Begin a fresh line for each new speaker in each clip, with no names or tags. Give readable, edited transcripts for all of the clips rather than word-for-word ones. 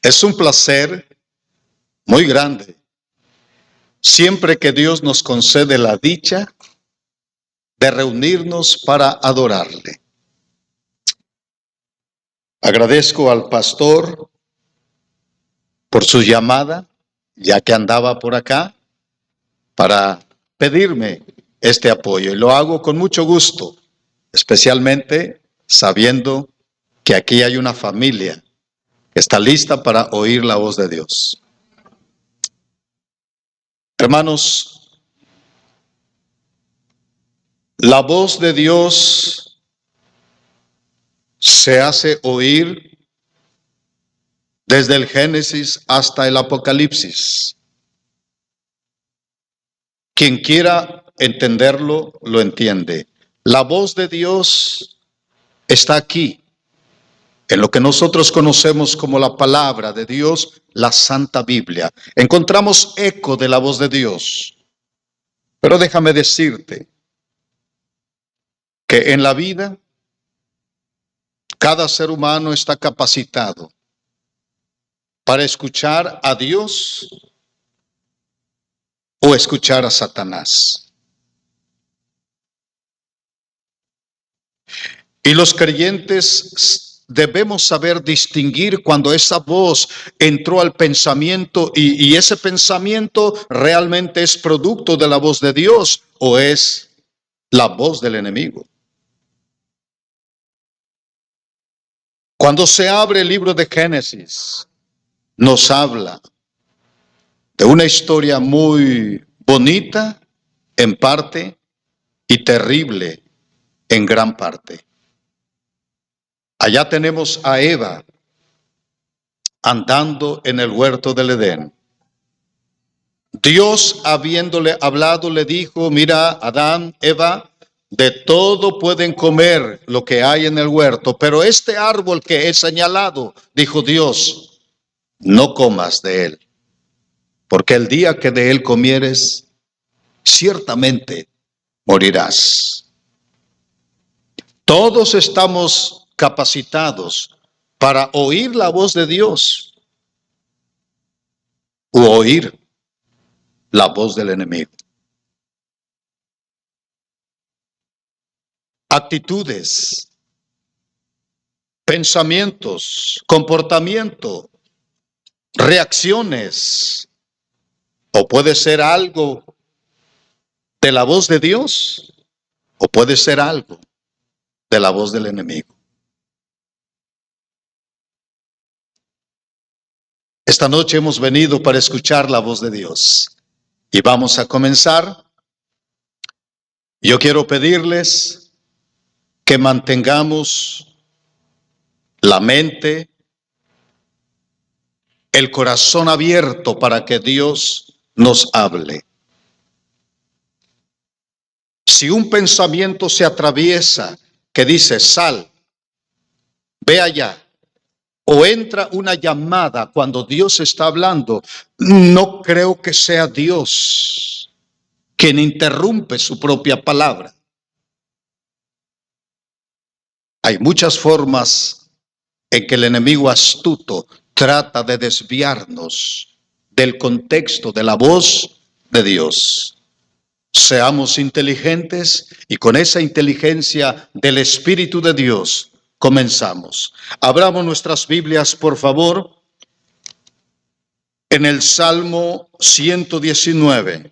Es un placer muy grande siempre que Dios nos concede la dicha de reunirnos para adorarle. Agradezco al pastor por su llamada, ya que andaba por acá, para pedirme este apoyo. Y lo hago con mucho gusto, especialmente sabiendo que aquí hay una familia que está lista para oír la voz de Dios. Hermanos, la voz de Dios se hace oír desde el Génesis hasta el Apocalipsis. Quien quiera entenderlo, lo entiende. La voz de Dios está aquí, en lo que nosotros conocemos como la palabra de Dios, la Santa Biblia. Encontramos eco de la voz de Dios. Pero déjame decirte que en la vida, cada ser humano está capacitado para escuchar a Dios o escuchar a Satanás. Y los creyentes debemos saber distinguir cuando esa voz entró al pensamiento y ese pensamiento realmente es producto de la voz de Dios o es la voz del enemigo. Cuando se abre el libro de Génesis, nos habla de una historia muy bonita en parte y terrible en gran parte. Allá tenemos a Eva andando en el huerto del Edén. Dios, habiéndole hablado, le dijo: mira, Adán, Eva, de todo pueden comer lo que hay en el huerto, pero este árbol que he señalado, dijo Dios, no comas de él, porque el día que de él comieres, ciertamente morirás. Todos estamos capacitados para oír la voz de Dios u oír la voz del enemigo. Actitudes, pensamientos, comportamiento, reacciones, o puede ser algo de la voz de Dios, o puede ser algo de la voz del enemigo. Esta noche hemos venido para escuchar la voz de Dios y vamos a comenzar. Yo quiero pedirles que mantengamos la mente, el corazón abierto para que Dios nos hable. Si un pensamiento se atraviesa que dice sal, ve allá, o entra una llamada cuando Dios está hablando, no creo que sea Dios quien interrumpe su propia palabra. Hay muchas formas en que el enemigo astuto trata de desviarnos del contexto de la voz de Dios. Seamos inteligentes y con esa inteligencia del Espíritu de Dios comenzamos. Abramos nuestras Biblias, por favor, en el Salmo 119.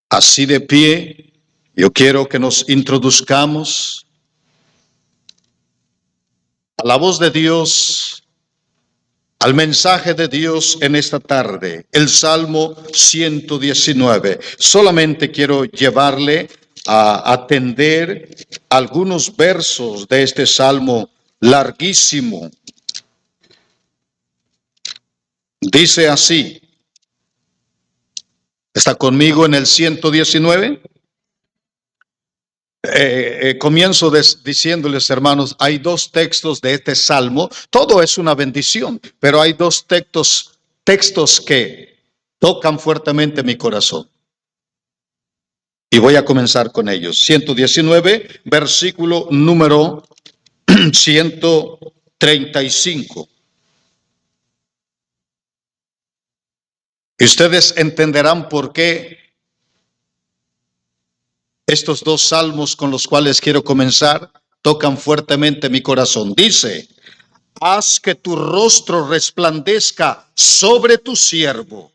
Así de pie, yo quiero que nos introduzcamos a la voz de Dios, al mensaje de Dios en esta tarde, el Salmo 119. Solamente quiero llevarle a atender algunos versos de este Salmo larguísimo. Dice así, ¿está conmigo en el 119? Comienzo diciéndoles, hermanos, hay dos textos de este salmo. Todo es una bendición, pero hay dos textos que tocan fuertemente mi corazón. Y voy a comenzar con ellos. 119, versículo número 100. 35. Y ustedes entenderán por qué estos dos salmos con los cuales quiero comenzar tocan fuertemente mi corazón. Dice: haz que tu rostro resplandezca sobre tu siervo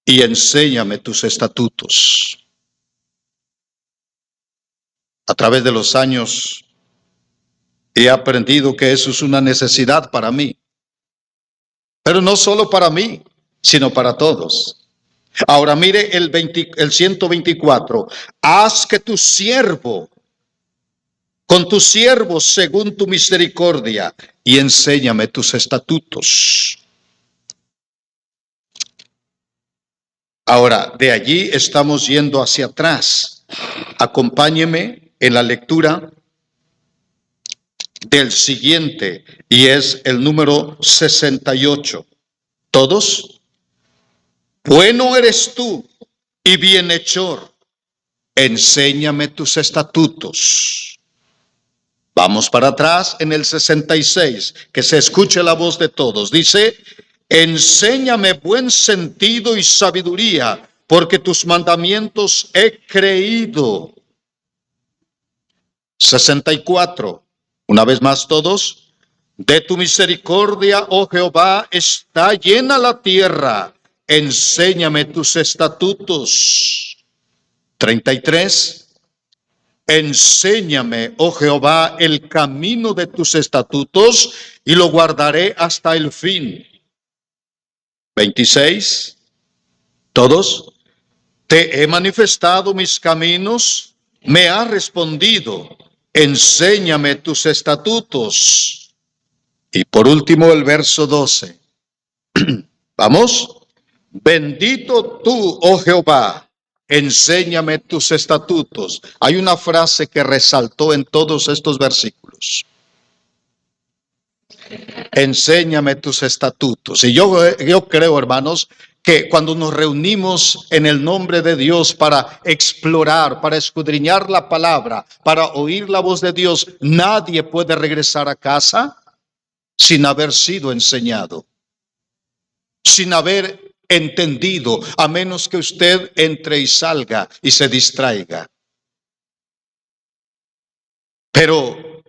y enséñame tus estatutos. A través de los años he aprendido que eso es una necesidad para mí, pero no solo para mí, sino para todos. Ahora mire el 124. Haz que tu siervo, con tus siervos según tu misericordia, y enséñame tus estatutos. Ahora, de allí estamos yendo hacia atrás. Acompáñeme en la lectura del siguiente, y es el número 68. ¿Todos? Bueno eres tú y bienhechor, enséñame tus estatutos. Vamos para atrás en el 66, que se escuche la voz de todos. Dice: enséñame buen sentido y sabiduría, porque tus mandamientos he creído. 64, una vez más todos. De tu misericordia, oh Jehová, está llena la tierra. Enséñame tus estatutos. 33. Enséñame, oh Jehová, el camino de tus estatutos, y lo guardaré hasta el fin. 26. Todos. Te he manifestado mis caminos, me ha respondido. Enséñame tus estatutos. Y por último el verso 12. Vamos. Bendito tú, oh Jehová, enséñame tus estatutos. Hay una frase que resaltó en todos estos versículos. Enséñame tus estatutos. Y yo creo, hermanos, que cuando nos reunimos en el nombre de Dios para explorar, para escudriñar la palabra, para oír la voz de Dios, nadie puede regresar a casa sin haber sido enseñado, sin haber entendido, a menos que usted entre y salga y se distraiga. Pero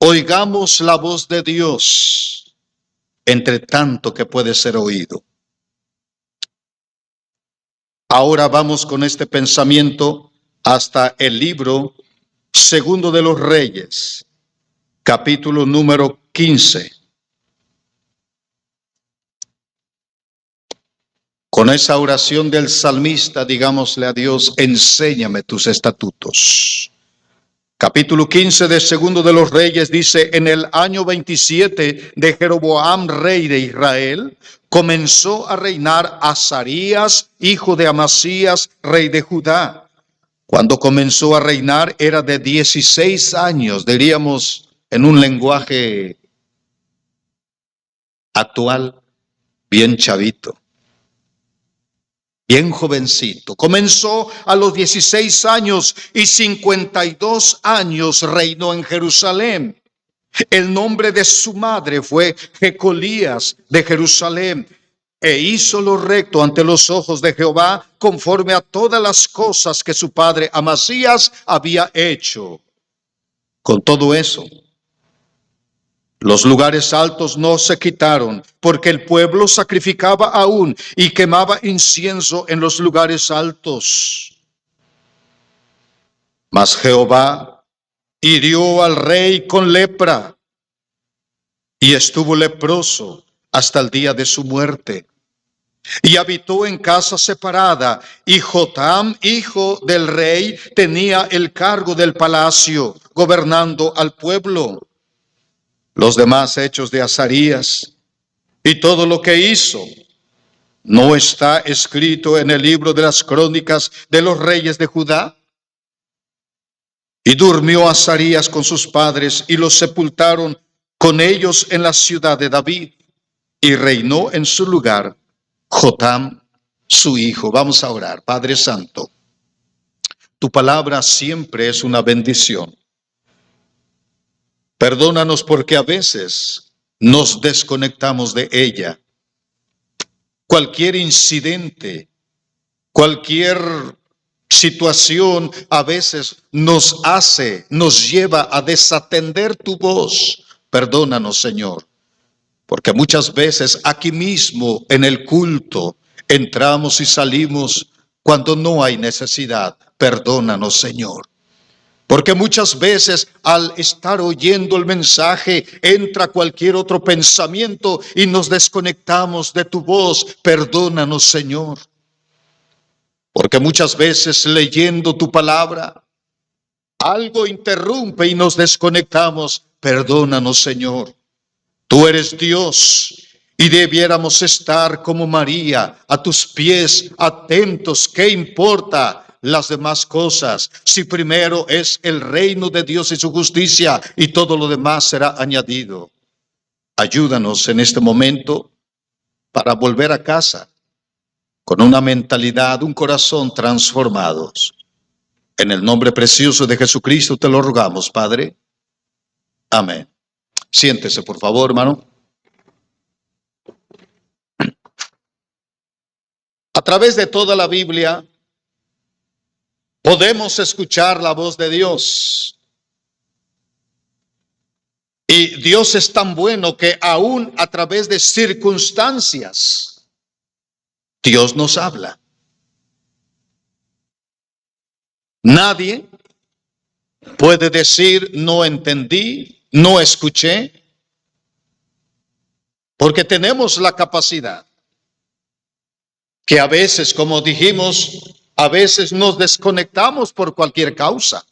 oigamos la voz de Dios entre tanto que puede ser oído. Ahora vamos con este pensamiento hasta el libro Segundo de los Reyes, capítulo número 15. Con esa oración del salmista, digámosle a Dios: enséñame tus estatutos. Capítulo 15 de Segundo de los Reyes dice: en el año 27 de Jeroboam, rey de Israel, comenzó a reinar Azarías, hijo de Amasías, rey de Judá. Cuando comenzó a reinar era de 16 años, diríamos en un lenguaje actual, bien chavito. Bien jovencito. Comenzó a los 16 años y 52 años reinó en Jerusalén. El nombre de su madre fue Jecolías de Jerusalén. E hizo lo recto ante los ojos de Jehová, conforme a todas las cosas que su padre Amasías había hecho. Con todo eso, los lugares altos no se quitaron, porque el pueblo sacrificaba aún y quemaba incienso en los lugares altos. Mas Jehová hirió al rey con lepra, y estuvo leproso hasta el día de su muerte. Y habitó en casa separada, y Jotam, hijo del rey, tenía el cargo del palacio, gobernando al pueblo. Los demás hechos de Azarías y todo lo que hizo, ¿no está escrito en el libro de las crónicas de los reyes de Judá? Y durmió Azarías con sus padres, y los sepultaron con ellos en la ciudad de David, y reinó en su lugar Jotam, su hijo. Vamos a orar. Padre Santo, tu palabra siempre es una bendición. Perdónanos porque a veces nos desconectamos de ella. Cualquier incidente, cualquier situación a veces nos lleva a desatender tu voz. Perdónanos, Señor, porque muchas veces aquí mismo en el culto entramos y salimos cuando no hay necesidad. Perdónanos, Señor. Porque muchas veces al estar oyendo el mensaje entra cualquier otro pensamiento y nos desconectamos de tu voz. Perdónanos, Señor. Porque muchas veces leyendo tu palabra, algo interrumpe y nos desconectamos. Perdónanos, Señor. Tú eres Dios y debiéramos estar como María a tus pies, atentos. ¿Qué importa las demás cosas? Si primero es el reino de Dios y su justicia, y todo lo demás será añadido. Ayúdanos en este momento para volver a casa con una mentalidad, un corazón transformados. En el nombre precioso de Jesucristo te lo rogamos, Padre. Amén. Siéntese, por favor, hermano. A través de toda la Biblia podemos escuchar la voz de Dios. Y Dios es tan bueno que aún a través de circunstancias, Dios nos habla. Nadie puede decir no entendí, no escuché, porque tenemos la capacidad que a veces, como dijimos, a veces nos desconectamos por cualquier causa.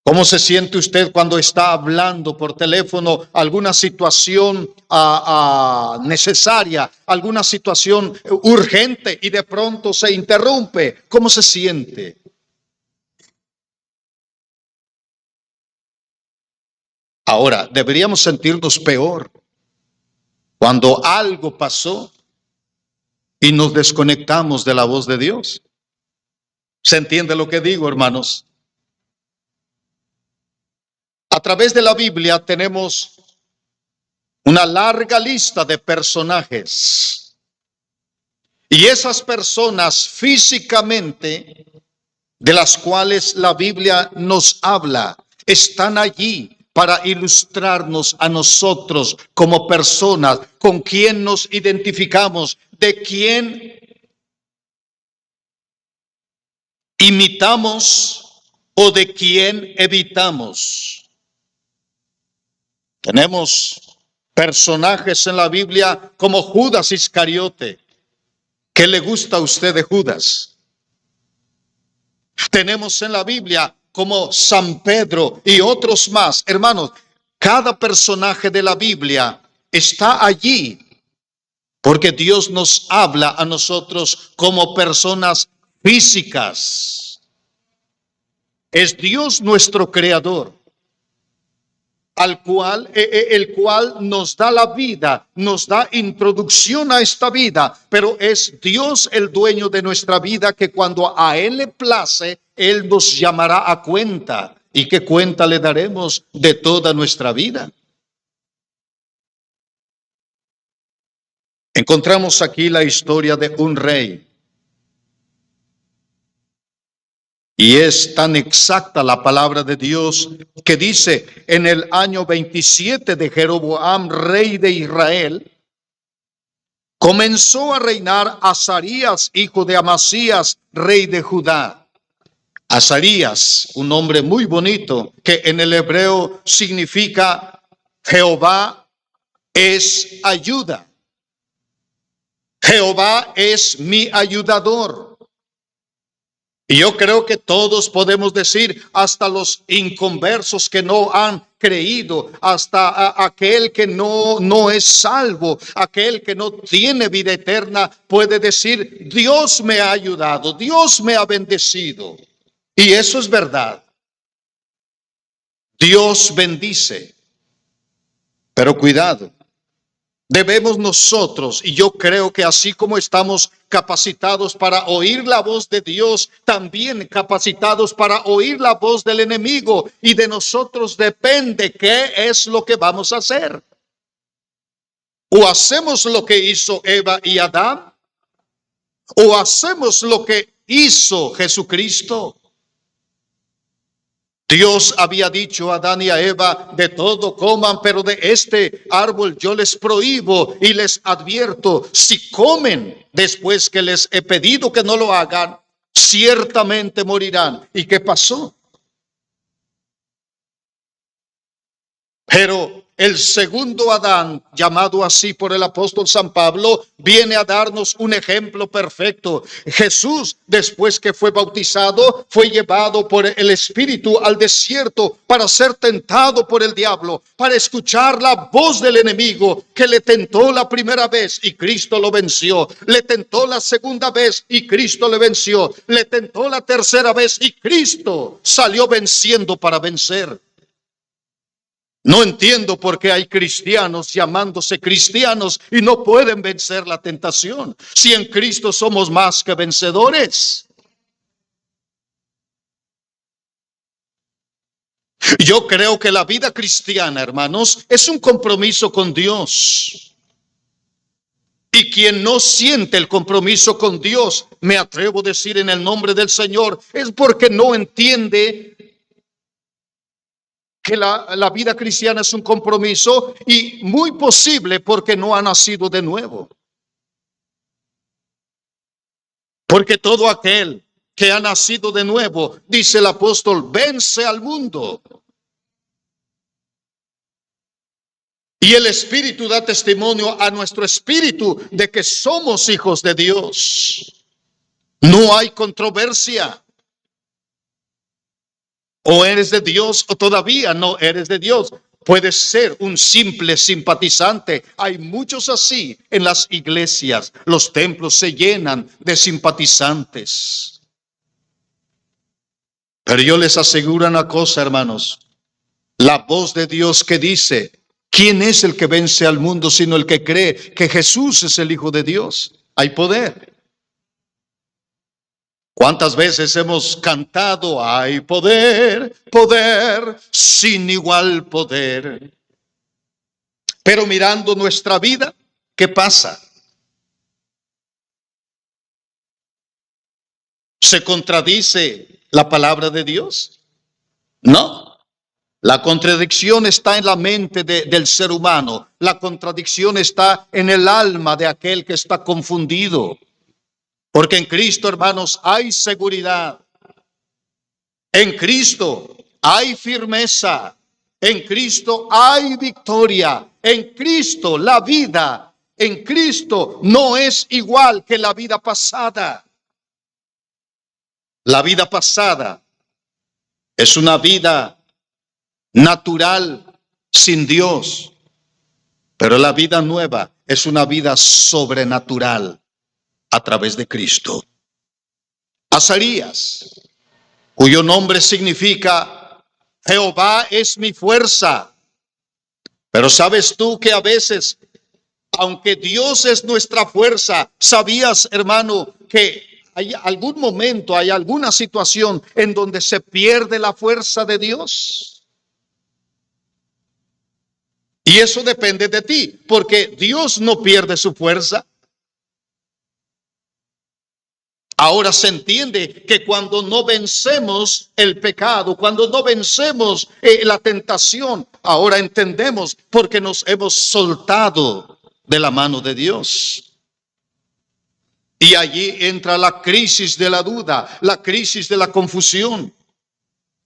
¿Cómo se siente usted cuando está hablando por teléfono alguna situación necesaria, alguna situación urgente y de pronto se interrumpe? ¿Cómo se siente? Ahora, deberíamos sentirnos peor cuando algo pasó y nos desconectamos de la voz de Dios. ¿Se entiende lo que digo, hermanos? A través de la Biblia tenemos una larga lista de personajes. Y esas personas físicamente, de las cuales la Biblia nos habla, están allí para ilustrarnos a nosotros como personas, con quien nos identificamos, de quién imitamos o de quién evitamos. Tenemos personajes en la Biblia como Judas Iscariote. ¿Qué le gusta a usted de Judas? Tenemos en la Biblia como San Pedro y otros más. Hermanos, cada personaje de la Biblia está allí porque Dios nos habla a nosotros como personas físicas. Es Dios nuestro creador, el cual nos da la vida, nos da introducción a esta vida, pero es Dios el dueño de nuestra vida, que cuando a Él le place, Él nos llamará a cuenta. ¿Y qué cuenta le daremos de toda nuestra vida? Encontramos aquí la historia de un rey. Y es tan exacta la palabra de Dios que dice: en el año 27 de Jeroboam, rey de Israel, comenzó a reinar Azarías, hijo de Amasías, rey de Judá. Azarías, un nombre muy bonito que en el hebreo significa Jehová es ayuda. Jehová es mi ayudador. Y yo creo que todos podemos decir, hasta los inconversos que no han creído, hasta aquel que no es salvo, aquel que no tiene vida eterna, puede decir: Dios me ha ayudado, Dios me ha bendecido. Y eso es verdad. Dios bendice. Pero cuidado, Debemos nosotros, y yo creo que así como estamos capacitados para oír la voz de Dios, también capacitados para oír la voz del enemigo, y de nosotros depende qué es lo que vamos a hacer. O hacemos lo que hizo Eva y Adán, o hacemos lo que hizo Jesucristo. Dios había dicho a Adán y a Eva: de todo coman, pero de este árbol yo les prohíbo y les advierto, si comen después que les he pedido que no lo hagan, ciertamente morirán. ¿Y qué pasó? Pero el segundo Adán, llamado así por el apóstol San Pablo, viene a darnos un ejemplo perfecto. Jesús, después que fue bautizado, fue llevado por el Espíritu al desierto para ser tentado por el diablo, para escuchar la voz del enemigo que le tentó la primera vez y Cristo lo venció. Le tentó la segunda vez y Cristo le venció. Le tentó la tercera vez y Cristo salió venciendo para vencer. No entiendo por qué hay cristianos llamándose cristianos y no pueden vencer la tentación. Si en Cristo somos más que vencedores. Yo creo que la vida cristiana, hermanos, es un compromiso con Dios. Y quien no siente el compromiso con Dios, me atrevo a decir en el nombre del Señor, es porque no entiende que la vida cristiana es un compromiso, y muy posible porque no ha nacido de nuevo. Porque todo aquel que ha nacido de nuevo, dice el apóstol, vence al mundo. Y el Espíritu da testimonio a nuestro espíritu de que somos hijos de Dios. No hay controversia. O eres de Dios o todavía no eres de Dios. Puedes ser un simple simpatizante. Hay muchos así en las iglesias. Los templos se llenan de simpatizantes. Pero yo les aseguro una cosa, hermanos. La voz de Dios que dice: ¿quién es el que vence al mundo sino el que cree que Jesús es el Hijo de Dios? Hay poder. ¿Cuántas veces hemos cantado: hay poder, poder, sin igual poder? Pero mirando nuestra vida, ¿qué pasa? ¿Se contradice la palabra de Dios? No. La contradicción está en la mente del ser humano. La contradicción está en el alma de aquel que está confundido. Porque en Cristo, hermanos, hay seguridad. En Cristo hay firmeza. En Cristo hay victoria. En Cristo la vida, en Cristo no es igual que la vida pasada. La vida pasada es una vida natural sin Dios, pero la vida nueva es una vida sobrenatural a través de Cristo. Azarías, cuyo nombre significa Jehová es mi fuerza. Pero sabes tú que a veces, aunque Dios es nuestra fuerza, ¿sabías, hermano, que hay algún momento, hay alguna situación en donde se pierde la fuerza de Dios? Y eso depende de ti, porque Dios no pierde su fuerza. Ahora se entiende que cuando no vencemos el pecado, cuando no vencemos la tentación, ahora entendemos porque nos hemos soltado de la mano de Dios. Y allí entra la crisis de la duda, la crisis de la confusión.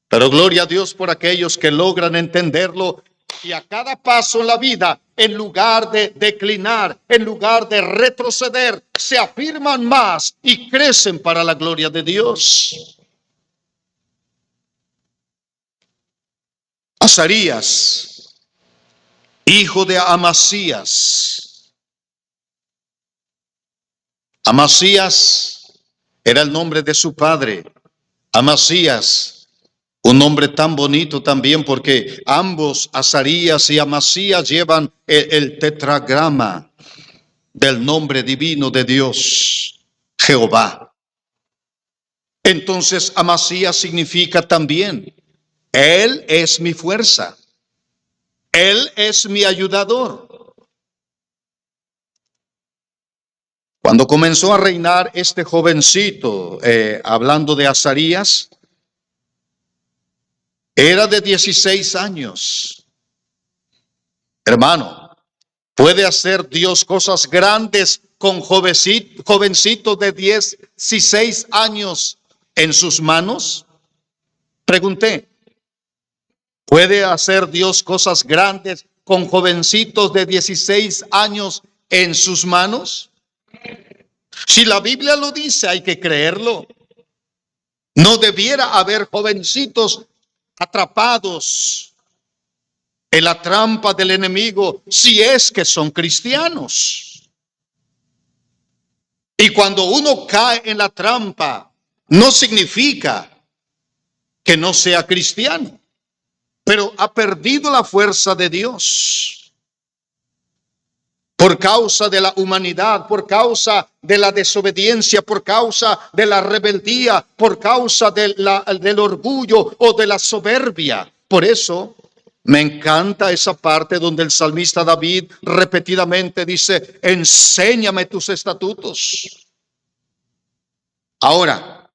Pero gloria a Dios por aquellos que logran entenderlo. Y a cada paso en la vida, en lugar de declinar, en lugar de retroceder, se afirman más y crecen para la gloria de Dios. Azarías, hijo de Amasías. Amasías era el nombre de su padre. Amasías Un nombre tan bonito también porque ambos, Azarías y Amasías, llevan el tetragrama del nombre divino de Dios, Jehová. Entonces Amasías significa también, Él es mi fuerza, Él es mi ayudador. Cuando comenzó a reinar este jovencito, hablando de Azarías, era de 16 años. Hermano, ¿puede hacer Dios cosas grandes con jovencito de 16 años en sus manos? Pregunté, ¿puede hacer Dios cosas grandes con jovencitos de 16 años en sus manos? Si la Biblia lo dice, hay que creerlo. No debiera haber jovencitos atrapados en la trampa del enemigo si es que son cristianos. Y cuando uno cae en la trampa, no significa que no sea cristiano, pero ha perdido la fuerza de Dios. Por causa de la humanidad, por causa de la desobediencia, por causa de la rebeldía, por causa del orgullo o de la soberbia. Por eso me encanta esa parte donde el salmista David repetidamente dice, enséñame tus estatutos. Ahora,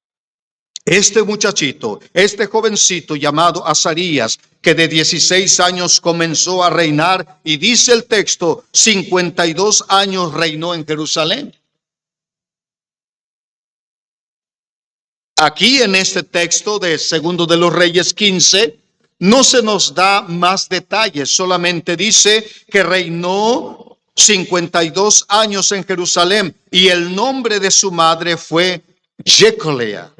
este muchachito, este jovencito llamado Azarías, que de 16 años comenzó a reinar, y dice el texto, 52 años reinó en Jerusalén. Aquí en este texto de Segundo de los Reyes 15, no se nos da más detalles, solamente dice que reinó 52 años en Jerusalén y el nombre de su madre fue Jecolía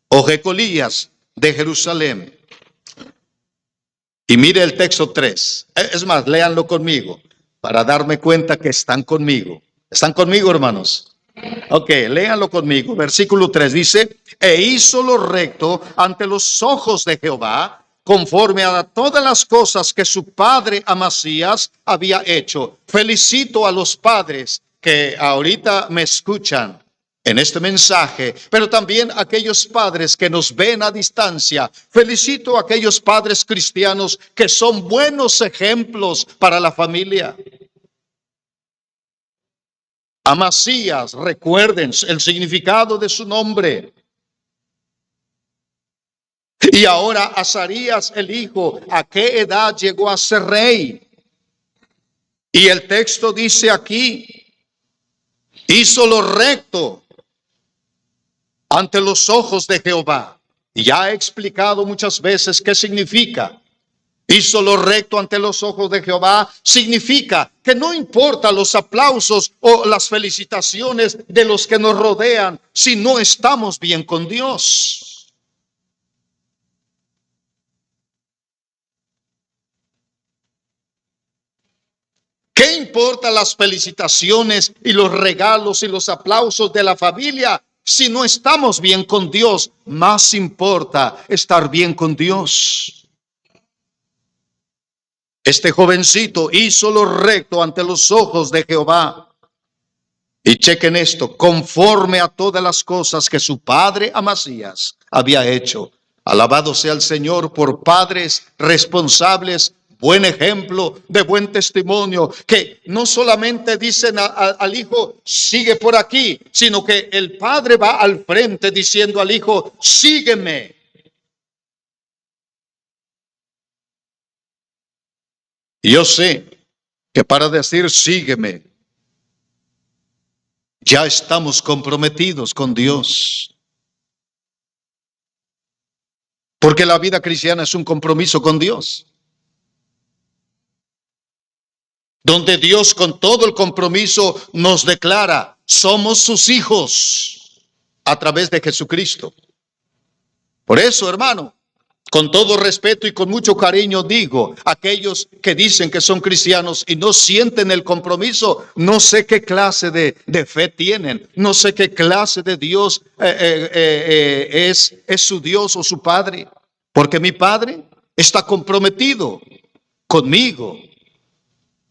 o Jecolías de Jerusalén. Y mire el texto 3. Es más, léanlo conmigo para darme cuenta que están conmigo. ¿Están conmigo, hermanos? Ok, léanlo conmigo. Versículo 3 dice, e hizo lo recto ante los ojos de Jehová, conforme a todas las cosas que su padre Amasías había hecho. Felicito a los padres que ahorita me escuchan en este mensaje, pero también a aquellos padres que nos ven a distancia. Felicito a aquellos padres cristianos que son buenos ejemplos para la familia. Amasías, recuerden el significado de su nombre. Y ahora Azarías, el hijo, ¿a qué edad llegó a ser rey? Y el texto dice aquí, hizo lo recto ante los ojos de Jehová. Y ya he explicado muchas veces qué significa. Hizo lo recto ante los ojos de Jehová. Significa que no importa los aplausos o las felicitaciones de los que nos rodean si no estamos bien con Dios. ¿Qué importa las felicitaciones y los regalos y los aplausos de la familia si no estamos bien con Dios? Más importa estar bien con Dios. Este jovencito hizo lo recto ante los ojos de Jehová. Y chequen esto, conforme a todas las cosas que su padre Amasías había hecho. Alabado sea el Señor por padres responsables, buen ejemplo, de buen testimonio, que no solamente dicen al hijo, sigue por aquí, sino que el padre va al frente diciendo al hijo, sígueme. Y yo sé que para decir sígueme, ya estamos comprometidos con Dios. Porque la vida cristiana es un compromiso con Dios. Donde Dios con todo el compromiso nos declara, somos sus hijos a través de Jesucristo. Por eso, hermano, con todo respeto y con mucho cariño digo, aquellos que dicen que son cristianos y no sienten el compromiso, no sé qué clase de fe tienen, no sé qué clase de Dios es su Dios o su Padre. porque mi Padre está comprometido conmigo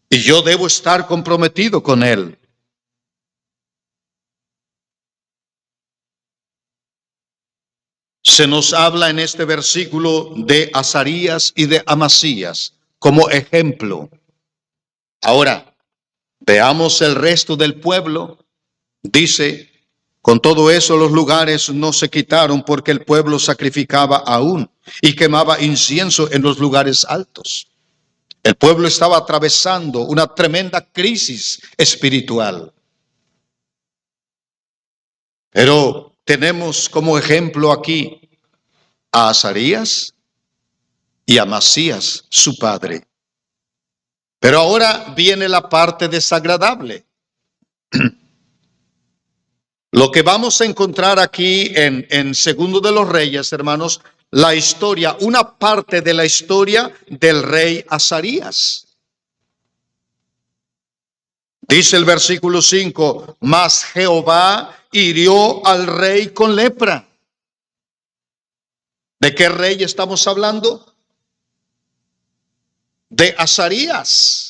y yo debo estar comprometido con Él. Se nos habla en este versículo de Azarías y de Amasías como ejemplo. Ahora, veamos el resto del pueblo. Dice, con todo eso los lugares no se quitaron porque el pueblo sacrificaba aún y quemaba incienso en los lugares altos. El pueblo estaba atravesando una tremenda crisis espiritual. Pero tenemos como ejemplo aquí a Azarías y a Amasías, su padre. Pero ahora viene la parte desagradable. Lo que vamos a encontrar aquí en Segundo de los Reyes, hermanos, la historia, una parte de la historia del rey Azarías. Dice el versículo 5, mas Jehová hirió al rey con lepra. ¿De qué rey estamos hablando? De Azarías.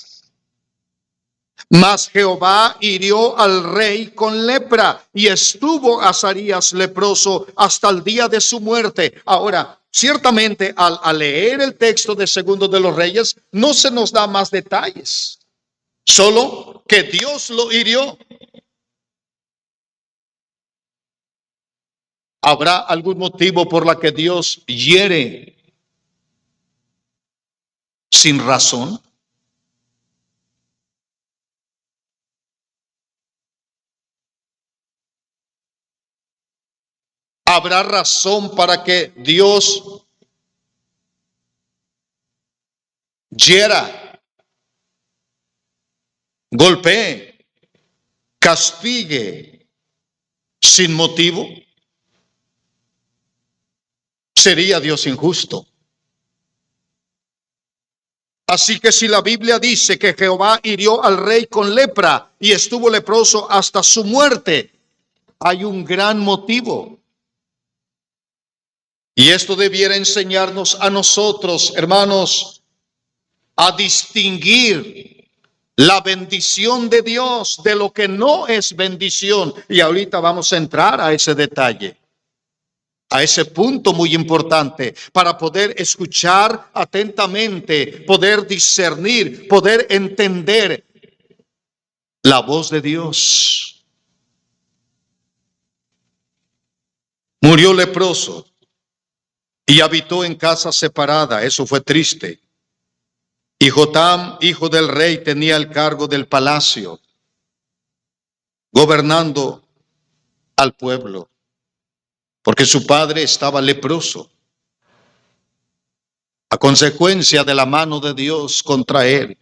Mas Jehová hirió al rey con lepra y estuvo Azarías leproso hasta el día de su muerte. Ahora, ciertamente al leer el texto de Segundo de los Reyes no se nos da más detalles, solo que Dios lo hirió. ¿Habrá algún motivo por la que Dios hiere sin razón? ¿Habrá razón para que Dios hiera, golpee, castigue sin motivo? Sería Dios injusto. Así que si la Biblia dice que Jehová hirió al rey con lepra y estuvo leproso hasta su muerte, hay un gran motivo. Y esto debiera enseñarnos a nosotros, hermanos, a distinguir la bendición de Dios de lo que no es bendición. Y ahorita vamos a entrar a ese detalle, a ese punto muy importante, para poder escuchar atentamente, poder discernir, poder entender la voz de Dios. Murió leproso y habitó en casa separada. Eso fue triste. Y Jotam, hijo del rey, tenía el cargo del palacio, gobernando al pueblo, porque su padre estaba leproso, a consecuencia de la mano de Dios contra él.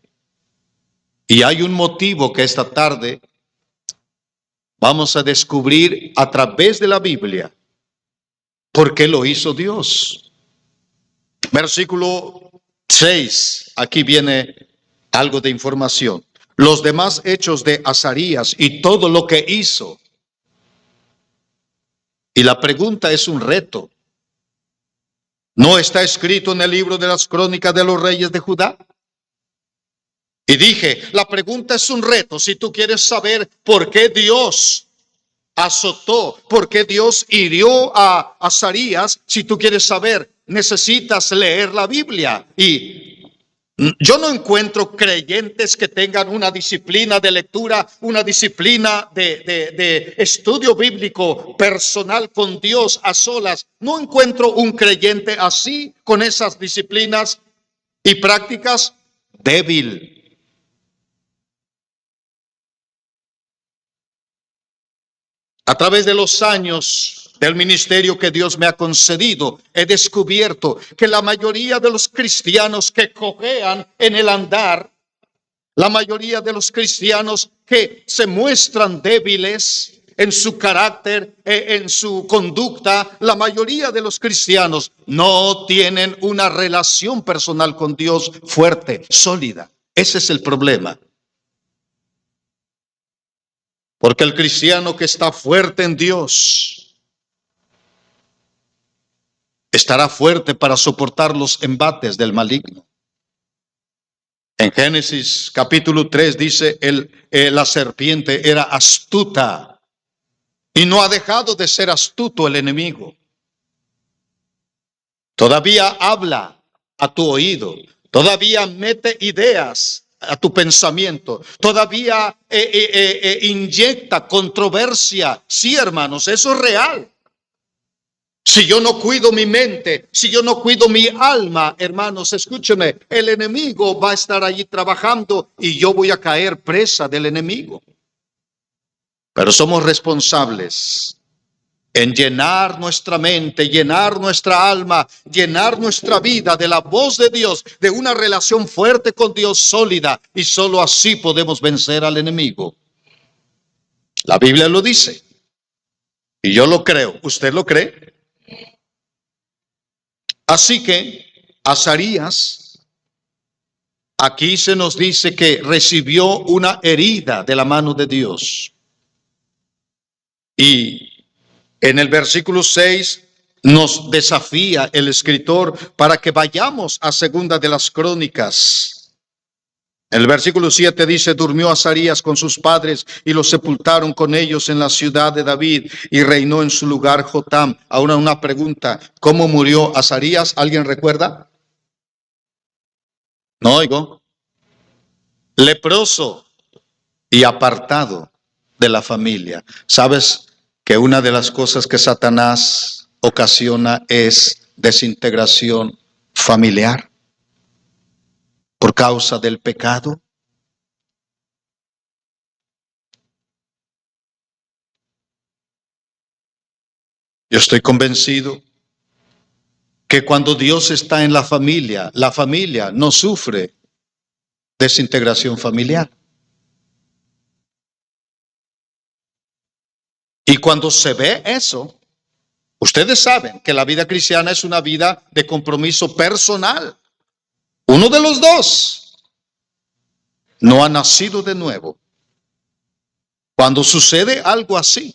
Y hay un motivo que esta tarde vamos a descubrir a través de la Biblia. ¿Por qué lo hizo Dios? Versículo 6, aquí viene algo de información. Los demás hechos de Azarías y todo lo que hizo. Y la pregunta es un reto. ¿No está escrito en el libro de las crónicas de los reyes de Judá? Y dije, la pregunta es un reto. Si tú quieres saber por qué Dios azotó, por qué Dios hirió a Azarías, si tú quieres saber, necesitas leer la Biblia. Y yo no encuentro creyentes que tengan una disciplina de lectura, una disciplina de estudio bíblico personal con Dios a solas. No encuentro un creyente así, con esas disciplinas y prácticas, débil. A través de los años del ministerio que Dios me ha concedido, he descubierto que la mayoría de los cristianos que cojean en el andar, la mayoría de los cristianos que se muestran débiles en su carácter, en su conducta, la mayoría de los cristianos no tienen una relación personal con Dios fuerte, sólida. Ese es el problema. Porque el cristiano que está fuerte en Dios estará fuerte para soportar los embates del maligno. En Génesis capítulo 3 dice, la serpiente era astuta y no ha dejado de ser astuto el enemigo. Todavía habla a tu oído, todavía mete ideas a tu pensamiento, todavía inyecta controversia. Sí, hermanos, eso es real. Si yo no cuido mi mente, si yo no cuido mi alma, hermanos, escúcheme, el enemigo va a estar allí trabajando y yo voy a caer presa del enemigo. Pero somos responsables en llenar nuestra mente, llenar nuestra alma, llenar nuestra vida de la voz de Dios, de una relación fuerte con Dios, sólida, y solo así podemos vencer al enemigo. La Biblia lo dice y yo lo creo. ¿Usted lo cree? Así que Azarías, aquí se nos dice que recibió una herida de la mano de Dios. Y en el versículo 6 nos desafía el escritor para que vayamos a Segunda de las Crónicas. El versículo 7 dice, durmió Azarías con sus padres y los sepultaron con ellos en la ciudad de David y reinó en su lugar Jotam. Ahora una pregunta, ¿cómo murió Azarías? ¿Alguien recuerda? No oigo. Leproso y apartado de la familia. ¿Sabes que una de las cosas que Satanás ocasiona es desintegración familiar por causa del pecado? Yo estoy convencido que cuando Dios está en la familia no sufre desintegración familiar. Y cuando se ve eso, ustedes saben que la vida cristiana es una vida de compromiso personal. Uno de los dos no ha nacido de nuevo. Cuando sucede algo así,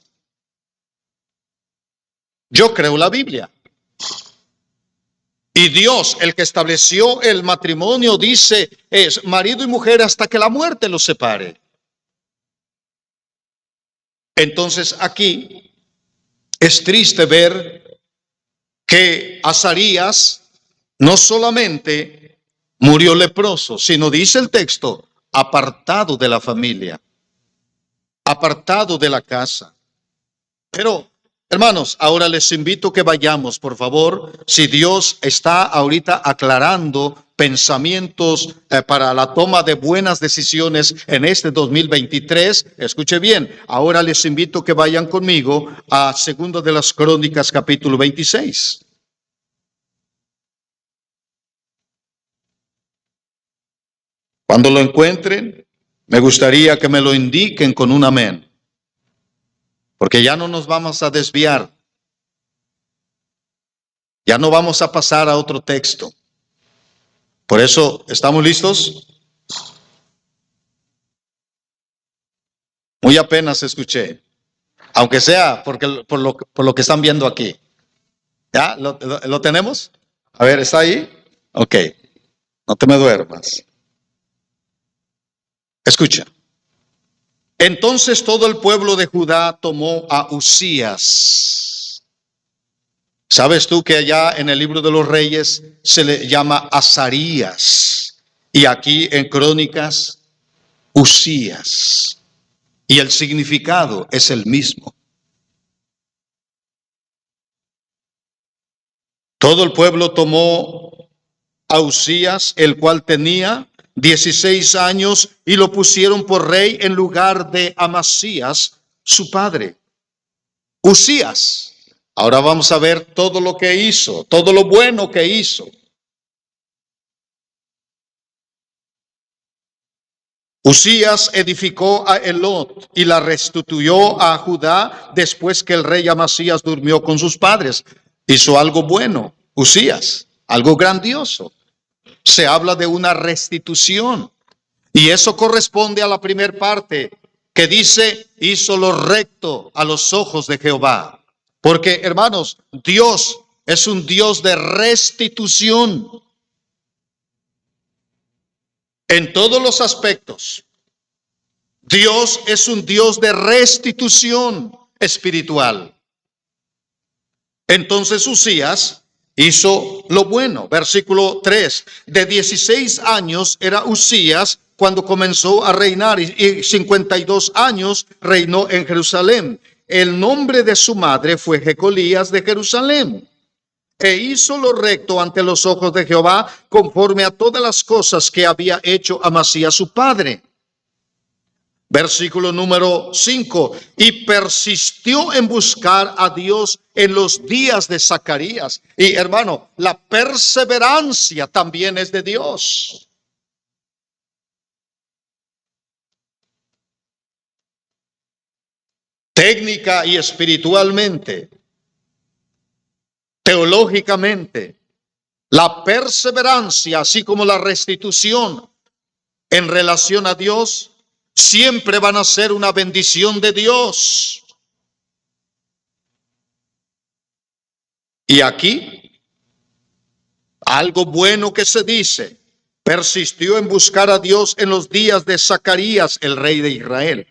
yo creo la Biblia. Y Dios, el que estableció el matrimonio, dice, es marido y mujer hasta que la muerte los separe. Entonces aquí es triste ver que Azarías no solamente murió leproso, sino dice el texto, apartado de la familia, apartado de la casa. Pero, hermanos, ahora les invito que vayamos, por favor, si Dios está ahorita aclarando pensamientos para la toma de buenas decisiones en este 2023, escuche bien, ahora les invito que vayan conmigo a Segunda de las Crónicas, capítulo 26. Cuando lo encuentren, me gustaría que me lo indiquen con un amén, porque ya no nos vamos a desviar, ya no vamos a pasar a otro texto. Por eso, ¿estamos listos? Muy apenas escuché, aunque sea por lo que están viendo aquí. ¿Ya? ¿Lo tenemos? A ver, ¿está ahí? Ok, no te me duermas. Escucha. Entonces todo el pueblo de Judá tomó a Uzías. ¿Sabes tú que allá en el libro de los Reyes se le llama Azarías? Y aquí en Crónicas, Uzías. Y el significado es el mismo. Todo el pueblo tomó a Uzías, el cual tenía 16 años, y lo pusieron por rey en lugar de Amasías, su padre. Uzías. Ahora vamos a ver todo lo que hizo, todo lo bueno que hizo. Uzías edificó a Elot y la restituyó a Judá después que el rey Amasías durmió con sus padres. Hizo algo bueno, Uzías, algo grandioso. Se habla de una restitución. Y eso corresponde a la primera parte que dice, hizo lo recto a los ojos de Jehová. Porque, hermanos, Dios es un Dios de restitución en todos los aspectos. Dios es un Dios de restitución espiritual. Entonces Uzías hizo lo bueno. Versículo 3. De 16 años era Uzías cuando comenzó a reinar y 52 años reinó en Jerusalén. El nombre de su madre fue Jecolías de Jerusalén. E hizo lo recto ante los ojos de Jehová, conforme a todas las cosas que había hecho Amasías su padre. Versículo número 5. Y persistió en buscar a Dios en los días de Zacarías. Y hermano, la perseverancia también es de Dios. Técnica y espiritualmente, teológicamente, la perseverancia, así como la restitución en relación a Dios, siempre van a ser una bendición de Dios. Y aquí, algo bueno que se dice, persistió en buscar a Dios en los días de Zacarías, el rey de Israel,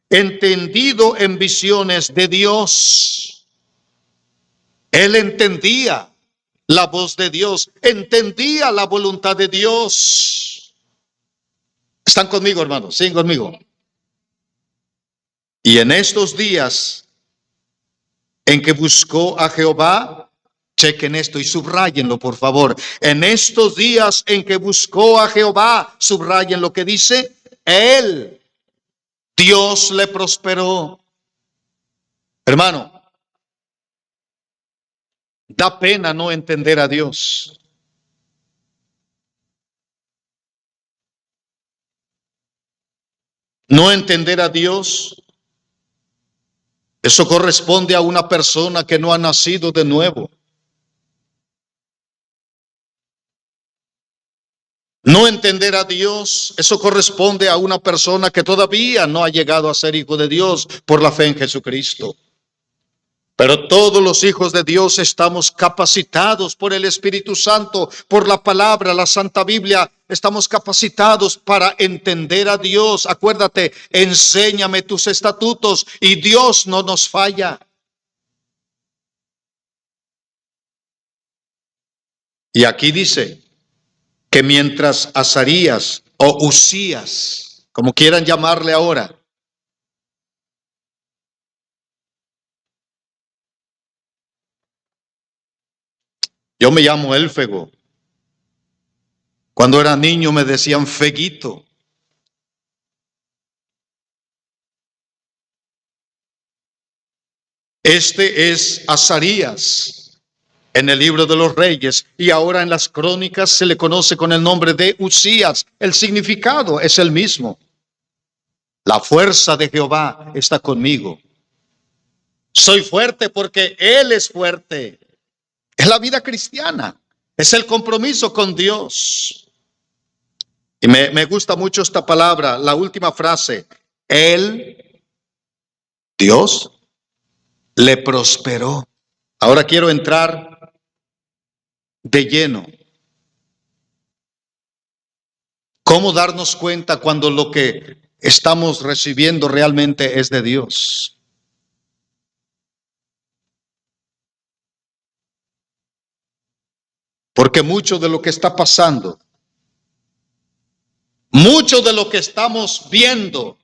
entendido en visiones de Dios. Él entendía la voz de Dios, entendía la voluntad de Dios. ¿Están conmigo, hermanos? ¿Siguen conmigo? Y en estos días en que buscó a Jehová, chequen esto y subrayenlo, por favor. En estos días en que buscó a Jehová, subrayen lo que dice, él, Dios le prosperó. Hermano, da pena no entender a Dios. No entender a Dios, eso corresponde a una persona que no ha nacido de nuevo. No entender a Dios, eso corresponde a una persona que todavía no ha llegado a ser hijo de Dios por la fe en Jesucristo. Pero todos los hijos de Dios estamos capacitados por el Espíritu Santo, por la palabra, la Santa Biblia. Estamos capacitados para entender a Dios. Acuérdate, enséñame tus estatutos y Dios no nos falla. Y aquí dice que mientras Azarías o Uzías, como quieran llamarle ahora, yo me llamo Élfego. Cuando era niño me decían Feguito. Este es Azarías en el libro de los Reyes y ahora en las crónicas se le conoce con el nombre de Uzías. El significado es el mismo. La fuerza de Jehová está conmigo. Soy fuerte porque Él es fuerte. Es la vida cristiana. Es el compromiso con Dios. Y me gusta mucho esta palabra, la última frase. Él, Dios, le prosperó. Ahora quiero entrar de lleno. ¿Cómo darnos cuenta cuando lo que estamos recibiendo realmente es de Dios? Porque mucho de lo que está pasando, mucho de lo que estamos viendo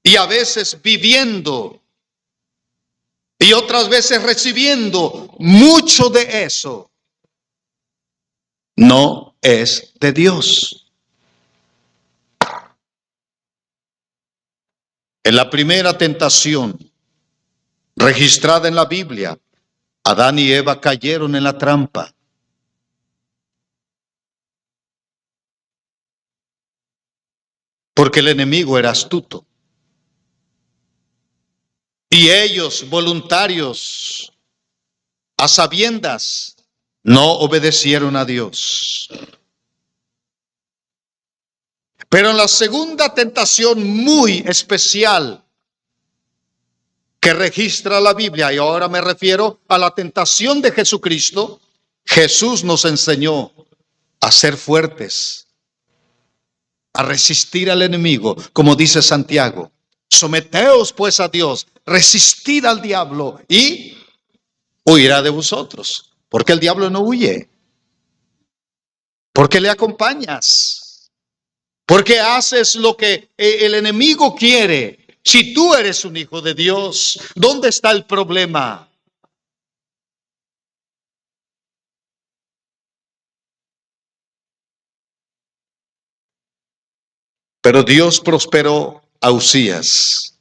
y a veces viviendo y otras veces recibiendo, mucho de eso no es de Dios. En la primera tentación registrada en la Biblia, Adán y Eva cayeron en la trampa. Porque el enemigo era astuto. Y ellos, voluntarios, a sabiendas, no obedecieron a Dios. Pero en la segunda tentación muy especial, que registra la Biblia, y ahora me refiero a la tentación de Jesucristo, Jesús nos enseñó a ser fuertes, a resistir al enemigo, como dice Santiago. Someteos pues a Dios, resistid al diablo y huirá de vosotros. Porque el diablo no huye, porque le acompañas, porque haces lo que el enemigo quiere. Si tú eres un hijo de Dios, ¿dónde está el problema? Pero Dios prosperó a Uzías.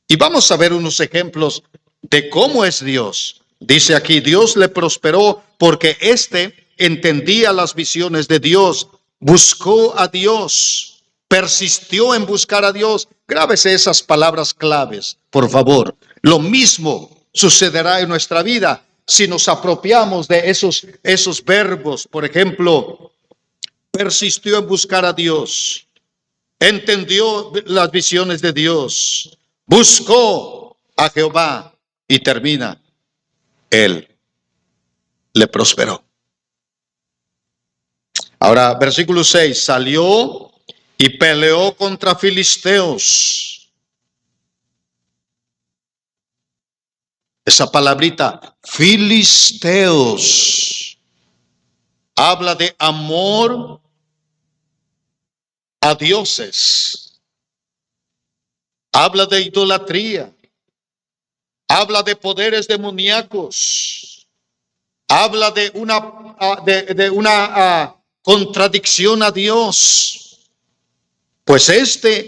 Y vamos a ver unos ejemplos de cómo es Dios. Dice aquí, Dios le prosperó porque éste entendía las visiones de Dios, buscó a Dios, persistió en buscar a Dios. Grábese esas palabras claves, por favor. Lo mismo sucederá en nuestra vida si nos apropiamos de esos verbos. Por ejemplo, persistió en buscar a Dios, entendió las visiones de Dios, buscó a Jehová y termina, él le prosperó. Ahora, versículo 6, salió y peleó contra filisteos. Esa palabrita, filisteos, habla de amor a dioses, habla de idolatría, habla de poderes demoníacos, habla de una contradicción a Dios. Pues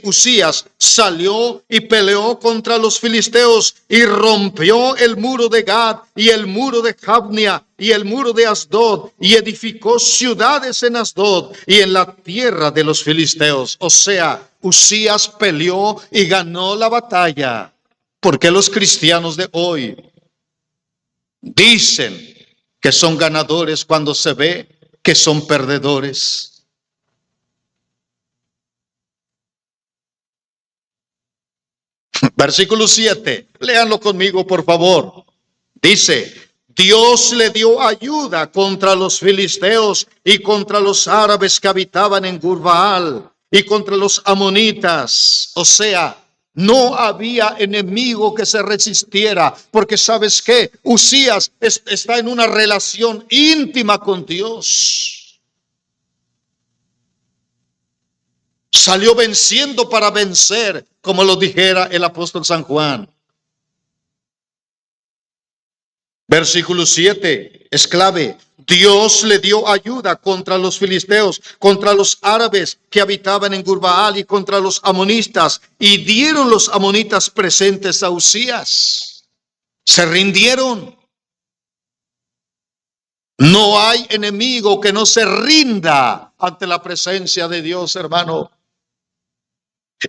Uzías salió y peleó contra los filisteos y rompió el muro de Gad y el muro de Jabnia y el muro de Asdod y edificó ciudades en Asdod y en la tierra de los filisteos. O sea, Uzías peleó y ganó la batalla. ¿Por qué los cristianos de hoy dicen que son ganadores cuando se ve que son perdedores? Versículo 7, léanlo conmigo por favor. Dice, Dios le dio ayuda contra los filisteos y contra los árabes que habitaban en Gurbaal y contra los amonitas. O sea, no había enemigo que se resistiera, porque ¿sabes qué? Uzías está en una relación íntima con Dios. Salió venciendo para vencer, como lo dijera el apóstol San Juan. Versículo 7 es clave. Dios le dio ayuda contra los filisteos, contra los árabes que habitaban en Gurbaal y contra los amonistas. Y dieron los amonitas presentes a Uzías. Se rindieron. No hay enemigo que no se rinda ante la presencia de Dios, hermano.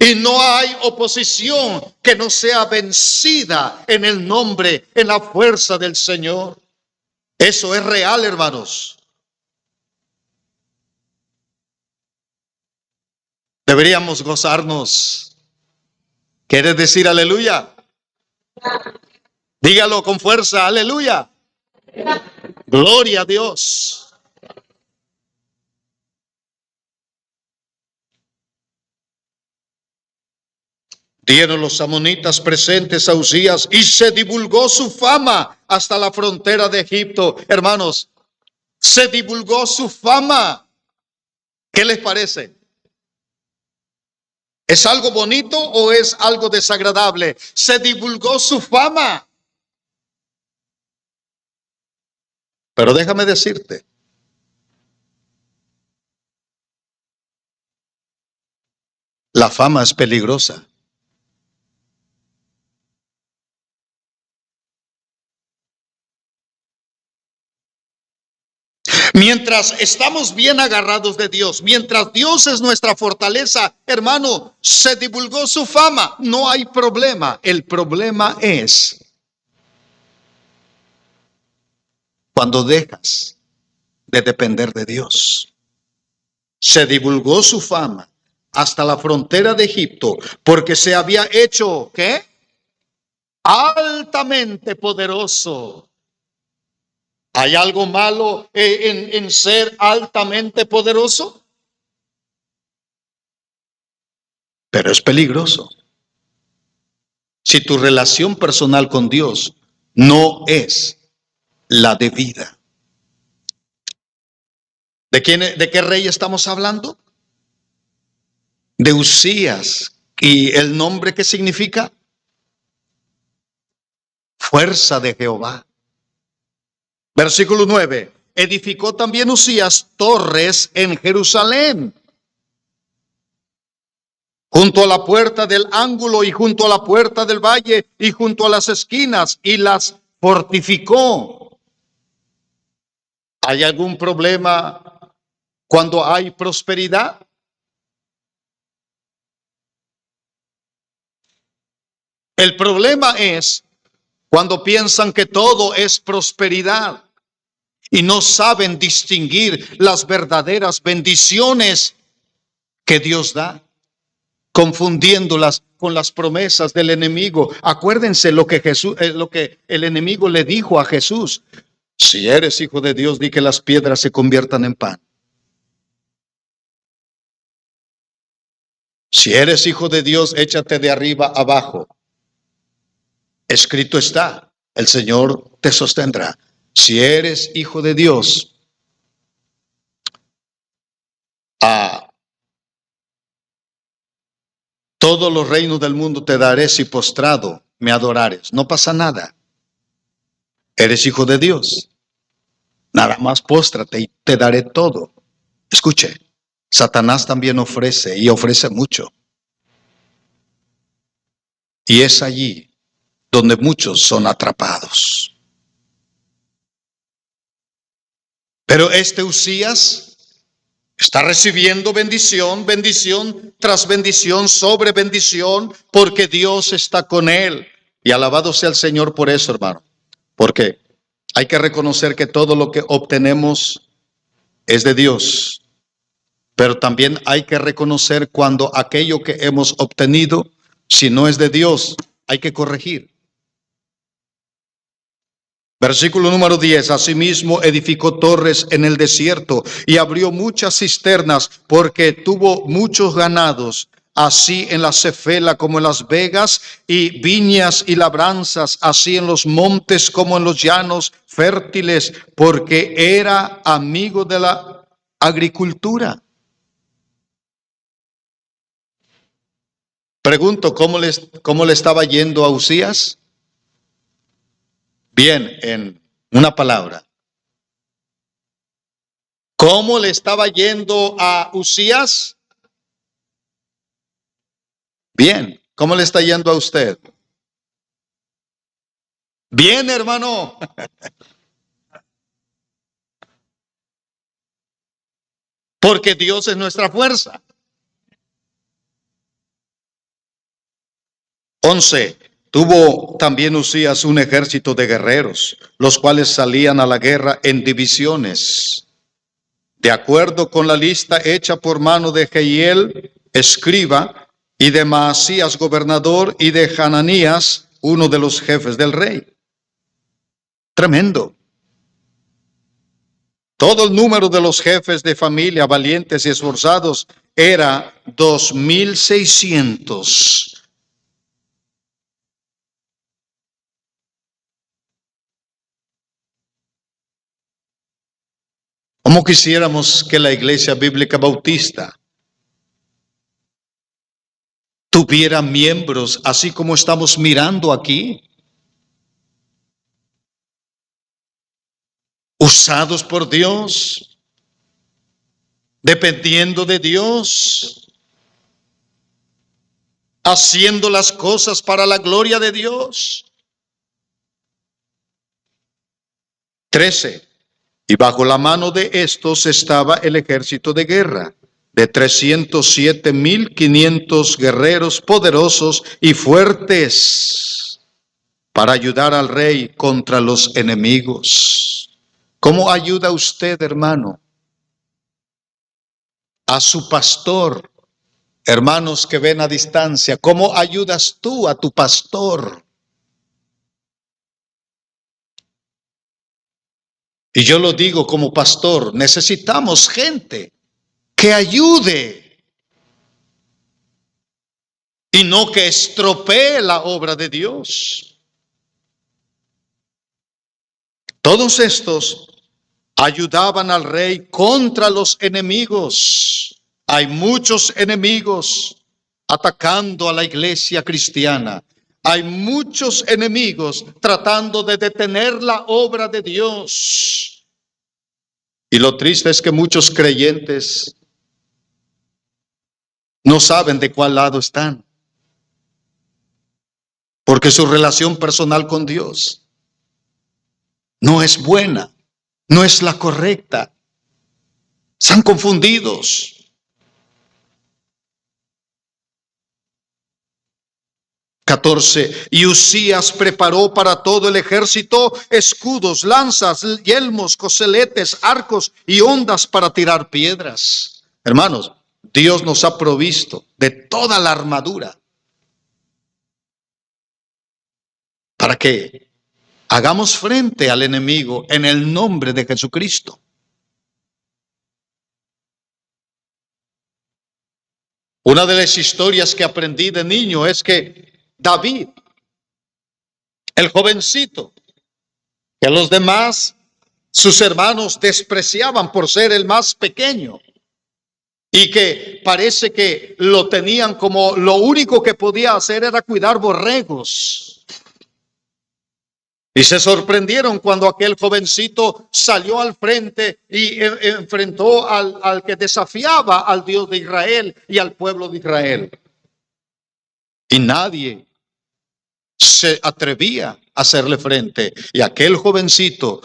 Y no hay oposición que no sea vencida en el nombre, en la fuerza del Señor. Eso es real, hermanos. Deberíamos gozarnos. ¿Quieres decir aleluya? Dígalo con fuerza, aleluya. Gloria a Dios. Dieron los amonitas presentes a Uzías y se divulgó su fama hasta la frontera de Egipto. Hermanos, se divulgó su fama. ¿Qué les parece? ¿Es algo bonito o es algo desagradable? Se divulgó su fama. Pero déjame decirte, la fama es peligrosa. Mientras estamos bien agarrados de Dios, mientras Dios es nuestra fortaleza, hermano, se divulgó su fama, no hay problema. El problema es cuando dejas de depender de Dios. Se divulgó su fama hasta la frontera de Egipto porque se había hecho, ¿qué? altamente poderoso. ¿Hay algo malo en ser altamente poderoso? Pero es peligroso. Si tu relación personal con Dios no es la debida. ¿De qué rey estamos hablando? De Usías. ¿Y el nombre qué significa? Fuerza de Jehová. Versículo 9. Edificó también Usías torres en Jerusalén, junto a la puerta del ángulo y junto a la puerta del valle y junto a las esquinas, y las fortificó. ¿Hay algún problema cuando hay prosperidad? El problema es cuando piensan que todo es prosperidad y no saben distinguir las verdaderas bendiciones que Dios da, confundiéndolas con las promesas del enemigo. Acuérdense lo que lo que el enemigo le dijo a Jesús: si eres hijo de Dios, di que las piedras se conviertan en pan. Si eres hijo de Dios, échate de arriba abajo. Escrito está, el Señor te sostendrá. Si eres hijo de Dios, a todos los reinos del mundo te daré si postrado me adorares. No pasa nada. Eres hijo de Dios. Nada más póstrate y te daré todo. Escuche, Satanás también ofrece y ofrece mucho. Y es allí donde muchos son atrapados. Pero este Usías está recibiendo bendición, bendición tras bendición sobre bendición, porque Dios está con él. Y alabado sea el Señor por eso, hermano. Porque hay que reconocer que todo lo que obtenemos es de Dios. Pero también hay que reconocer cuando aquello que hemos obtenido, si no es de Dios, hay que corregir. Versículo número 10. Asimismo edificó torres en el desierto y abrió muchas cisternas porque tuvo muchos ganados, así en la Cefela como en las vegas, y viñas y labranzas, así en los montes como en los llanos fértiles, porque era amigo de la agricultura. Pregunto, ¿cómo le estaba yendo a Usías? Bien, en una palabra. ¿Cómo le estaba yendo a Usías? Bien. ¿Cómo le está yendo a usted? Bien, hermano. Porque Dios es nuestra fuerza. 11. Tuvo también Usías un ejército de guerreros, los cuales salían a la guerra en divisiones, de acuerdo con la lista hecha por mano de Jehiel, escriba, y de Maasías, gobernador, y de Hananías, uno de los jefes del rey. Tremendo. Todo el número de los jefes de familia valientes y esforzados era 2,600. ¿Cómo quisiéramos que la Iglesia Bíblica Bautista tuviera miembros así como estamos mirando aquí? Usados por Dios, dependiendo de Dios, haciendo las cosas para la gloria de Dios. 13. Y bajo la mano de estos estaba el ejército de guerra, de 307,500 guerreros poderosos y fuertes, para ayudar al rey contra los enemigos. ¿Cómo ayuda usted, hermano, a su pastor? Hermanos que ven a distancia, ¿cómo ayudas tú a tu pastor? Y yo lo digo como pastor, necesitamos gente que ayude y no que estropee la obra de Dios. Todos estos ayudaban al rey contra los enemigos. Hay muchos enemigos atacando a la iglesia cristiana. Hay muchos enemigos tratando de detener la obra de Dios. Y lo triste es que muchos creyentes no saben de cuál lado están, porque su relación personal con Dios no es buena, no es la correcta. Están confundidos. Y Usías preparó para todo el ejército escudos, lanzas, yelmos, coseletes, arcos y hondas para tirar piedras. Hermanos, Dios nos ha provisto de toda la armadura para que hagamos frente al enemigo en el nombre de Jesucristo. Una de las historias que aprendí de niño es que David, el jovencito, que los demás, sus hermanos, despreciaban por ser el más pequeño y que parece que lo tenían como lo único que podía hacer era cuidar borregos. Y se sorprendieron cuando aquel jovencito salió al frente y enfrentó al que desafiaba al Dios de Israel y al pueblo de Israel. Y nadie se atrevía a hacerle frente. Y aquel jovencito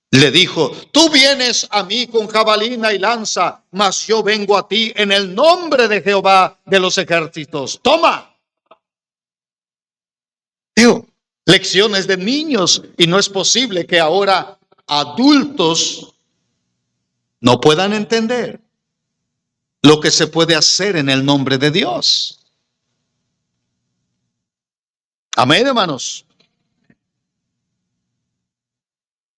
le dijo: tú vienes a mí con jabalina y lanza, mas yo vengo a ti en el nombre de Jehová de los ejércitos. Toma. Digo, lecciones de niños, y no es posible que ahora adultos no puedan entender lo que se puede hacer en el nombre de Dios. Amén, hermanos.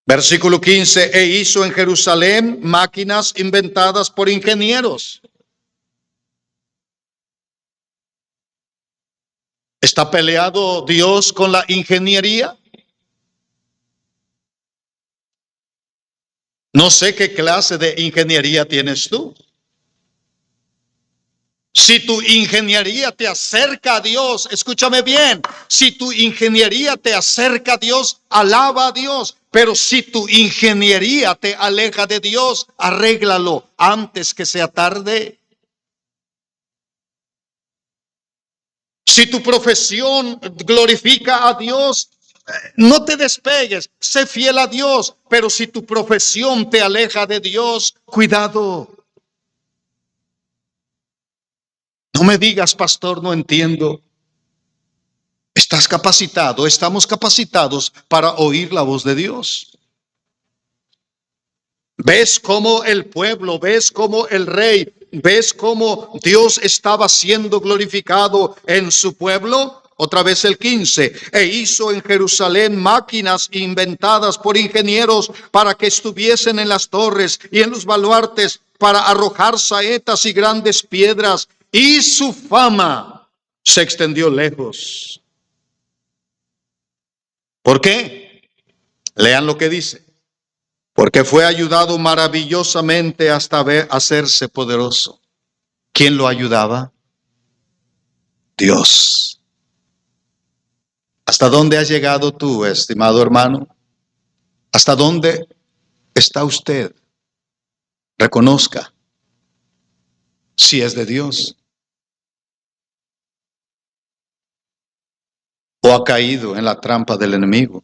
Versículo 15: e hizo en Jerusalén máquinas inventadas por ingenieros. ¿Está peleado Dios con la ingeniería? No sé qué clase de ingeniería tienes tú. Si tu ingeniería te acerca a Dios, escúchame bien, si tu ingeniería te acerca a Dios, alaba a Dios. Pero si tu ingeniería te aleja de Dios, arréglalo antes que sea tarde. Si tu profesión glorifica a Dios, no te despegues, sé fiel a Dios. Pero si tu profesión te aleja de Dios, cuidado. No me digas, pastor, no entiendo. Estás capacitado, estamos capacitados para oír la voz de Dios. ¿Ves cómo el pueblo, ves cómo el rey, ves cómo Dios estaba siendo glorificado en su pueblo? Otra vez el 15: e hizo en Jerusalén máquinas inventadas por ingenieros para que estuviesen en las torres y en los baluartes, para arrojar saetas y grandes piedras, y su fama se extendió lejos. ¿Por qué? Lean lo que dice. Porque fue ayudado maravillosamente hasta hacerse poderoso. ¿Quién lo ayudaba? Dios. ¿Hasta dónde has llegado tú, estimado hermano? ¿Hasta dónde está usted? Reconozca si es de Dios o ha caído en la trampa del enemigo.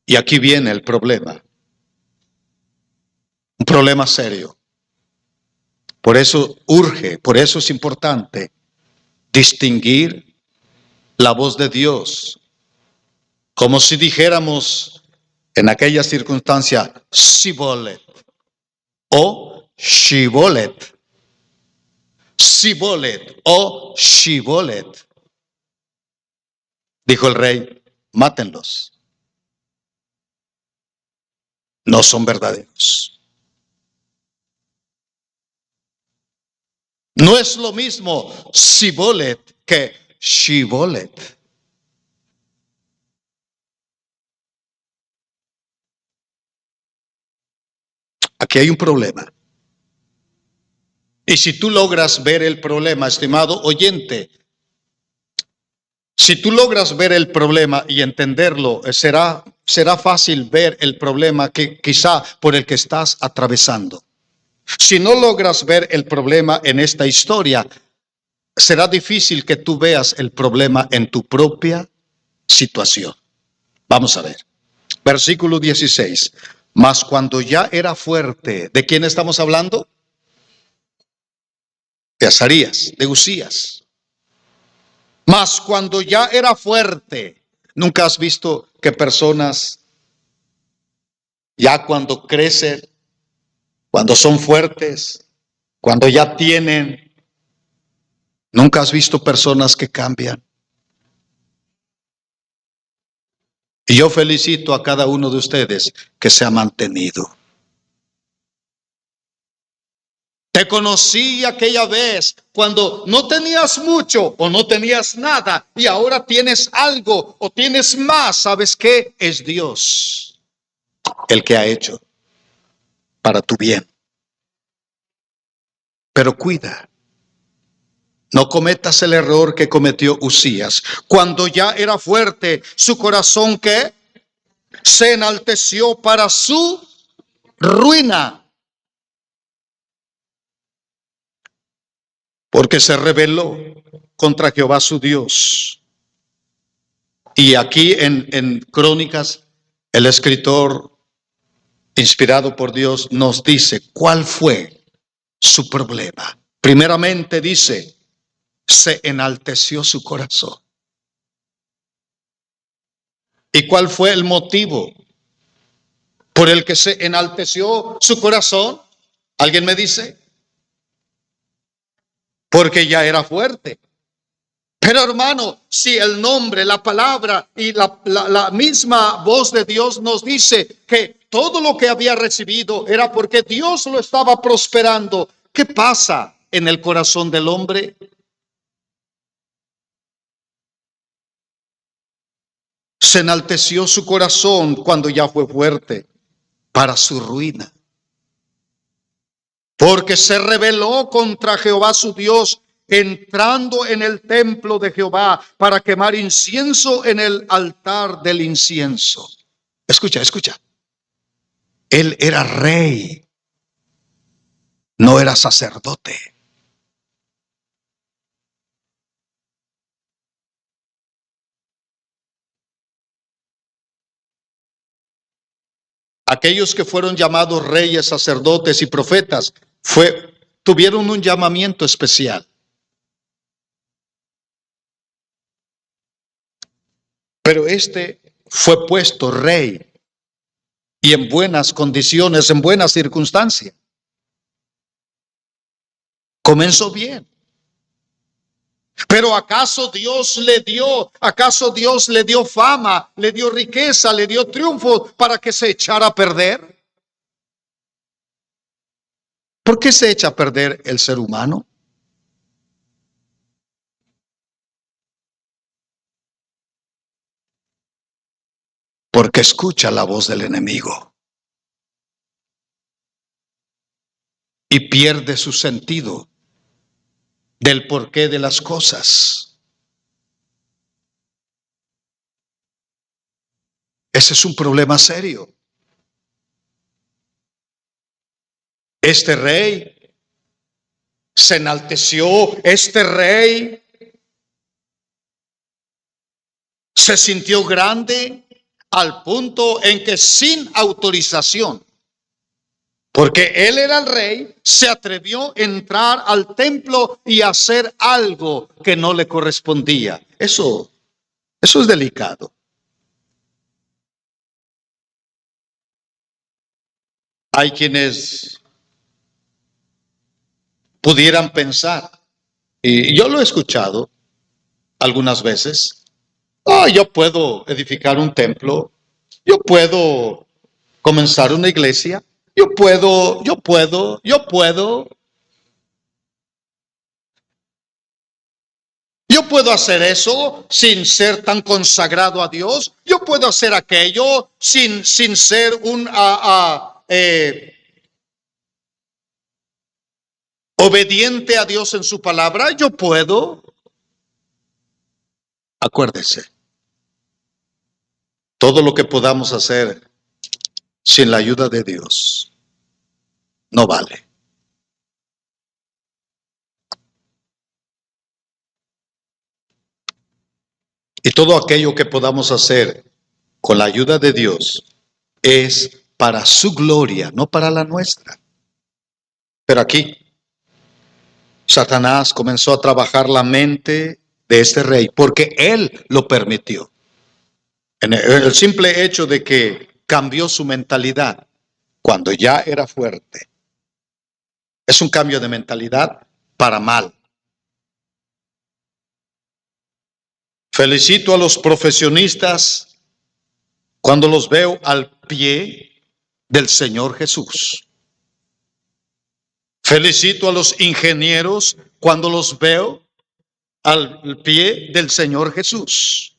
Y aquí viene el problema. Un problema serio. Por eso urge, por eso es importante distinguir la voz de Dios. Como si dijéramos en aquella circunstancia, Sibolet o Shibolet. Sibolet o Shibolet. Dijo el rey: mátenlos. no son verdaderos. No es lo mismo Sibolet que Shibolet. Aquí hay un problema. Y si tú logras ver el problema, estimado oyente, si tú logras ver el problema y entenderlo, será fácil ver el problema que quizá por el que estás atravesando. Si no logras ver el problema en esta historia, será difícil que tú veas el problema en tu propia situación. Vamos a ver. Versículo 16. Mas cuando ya era fuerte, ¿de quién estamos hablando? De Azarías, de Uzías. Mas cuando ya era fuerte, ¿nunca has visto que personas ya cuando crecen, cuando son fuertes, cuando ya tienen, nunca has visto personas que cambian? Y yo felicito a cada uno de ustedes que se ha mantenido. Te conocí aquella vez cuando no tenías mucho o no tenías nada y ahora tienes algo o tienes más. ¿Sabes qué? Es Dios el que ha hecho para tu bien. Pero cuida, no cometas el error que cometió Uzías. Cuando ya era fuerte, su corazón que se enalteció para su ruina. Porque se rebeló contra Jehová su Dios. Y aquí en Crónicas, el escritor inspirado por Dios nos dice cuál fue su problema. Primeramente dice, se enalteció su corazón. ¿Y cuál fue el motivo por el que se enalteció su corazón? ¿Alguien me dice? Porque ya era fuerte. Pero hermano, si el nombre, la palabra y la misma voz de Dios nos dice que todo lo que había recibido era porque Dios lo estaba prosperando, ¿qué pasa en el corazón del hombre? Se enalteció su corazón cuando ya fue fuerte para su ruina. Porque se rebeló contra Jehová su Dios, entrando en el templo de Jehová para quemar incienso en el altar del incienso. Escucha, escucha. Él era rey, no era sacerdote. Aquellos que fueron llamados reyes, sacerdotes y profetas tuvieron un llamamiento especial. Pero este fue puesto rey y en buenas condiciones, en buenas circunstancias. Comenzó bien. Pero acaso Dios le dio fama, le dio riqueza, le dio triunfo para que se echara a perder? ¿Por qué se echa a perder el ser humano? Porque escucha la voz del enemigo y pierde su sentido del porqué de las cosas. Ese es un problema serio. Este rey se enalteció, este rey se sintió grande al punto en que sin autorización, porque él era el rey, se atrevió a entrar al templo y hacer algo que no le correspondía. Eso es delicado. Hay quienes pudieran pensar, y yo lo he escuchado algunas veces, yo puedo edificar un templo, yo puedo comenzar una iglesia. Yo puedo. Yo puedo hacer eso sin ser tan consagrado a Dios. Yo puedo hacer aquello sin ser un obediente a Dios en su palabra. Yo puedo. Acuérdese, todo lo que podamos hacer sin la ayuda de Dios no vale. Y todo aquello que podamos hacer con la ayuda de Dios es para su gloria, no para la nuestra. Pero aquí, Satanás comenzó a trabajar la mente de este rey porque él lo permitió. En el simple hecho de que cambió su mentalidad cuando ya era fuerte. Es un cambio de mentalidad para mal. Felicito a los profesionistas cuando los veo al pie del Señor Jesús. Felicito a los ingenieros cuando los veo al pie del Señor Jesús.